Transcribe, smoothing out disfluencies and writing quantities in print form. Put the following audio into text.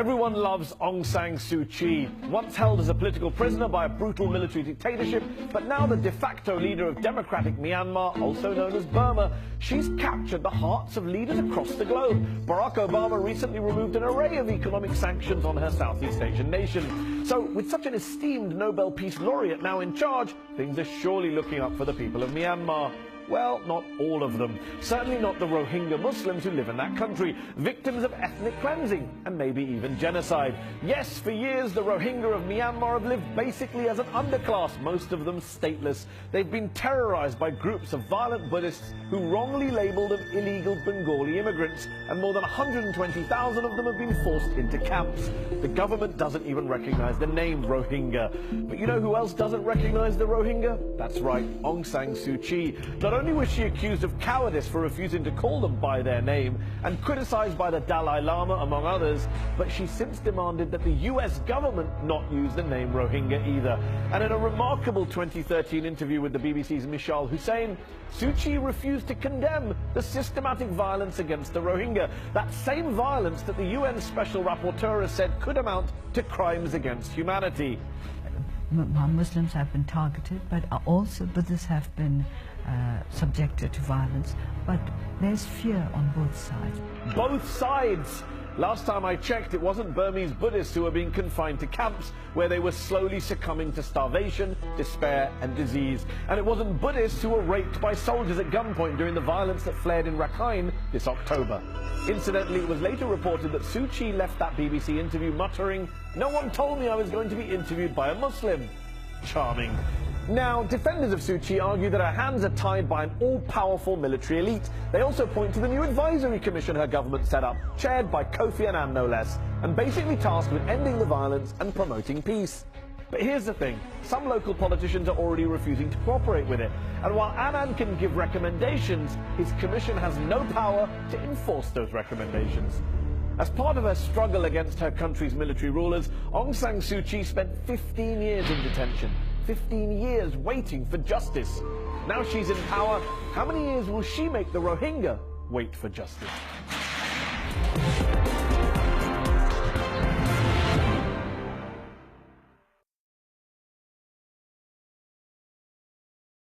Everyone loves Aung San Suu Kyi, once held as a political prisoner by a brutal military dictatorship, but now the de facto leader of democratic Myanmar, also known as Burma. She's captured the hearts of leaders across the globe. Barack Obama recently removed an array of economic sanctions on her Southeast Asian nation. So, with such an esteemed Nobel Peace Laureate now in charge, things are surely looking up for the people of Myanmar. Well, not all of them. Certainly not the Rohingya Muslims who live in that country, victims of ethnic cleansing and maybe even genocide. Yes, for years the Rohingya of Myanmar have lived basically as an underclass, most of them stateless. They've been terrorized by groups of violent Buddhists who wrongly labeled them illegal Bengali immigrants, and more than 120,000 of them have been forced into camps. The government doesn't even recognize the name Rohingya. But you know who else doesn't recognize the Rohingya? That's right, Aung San Suu Kyi. Not only was she accused of cowardice for refusing to call them by their name and criticized by the Dalai Lama, among others, but she since demanded that the US government not use the name Rohingya either. And in a remarkable 2013 interview with the BBC's Mishal Hussain, Suu Kyi refused to condemn the systematic violence against the Rohingya, that same violence that the UN Special Rapporteur has said could amount to crimes against humanity. Muslims have been targeted, but also Buddhists have been subjected to violence. But there's fear on both sides. Both sides! Last time I checked, it wasn't Burmese Buddhists who were being confined to camps where they were slowly succumbing to starvation, despair and disease. And it wasn't Buddhists who were raped by soldiers at gunpoint during the violence that flared in Rakhine this October. Incidentally, it was later reported that Suu Kyi left that BBC interview muttering, "No one told me I was going to be interviewed by a Muslim." Charming. Now, defenders of Suu Kyi argue that her hands are tied by an all-powerful military elite. They also point to the new advisory commission her government set up, chaired by Kofi Annan no less, and basically tasked with ending the violence and promoting peace. But here's the thing, some local politicians are already refusing to cooperate with it. And while Annan can give recommendations, his commission has no power to enforce those recommendations. As part of her struggle against her country's military rulers, Aung San Suu Kyi spent 15 years in detention. 15 years waiting for justice. Now she's in power, how many years will she make the Rohingya wait for justice?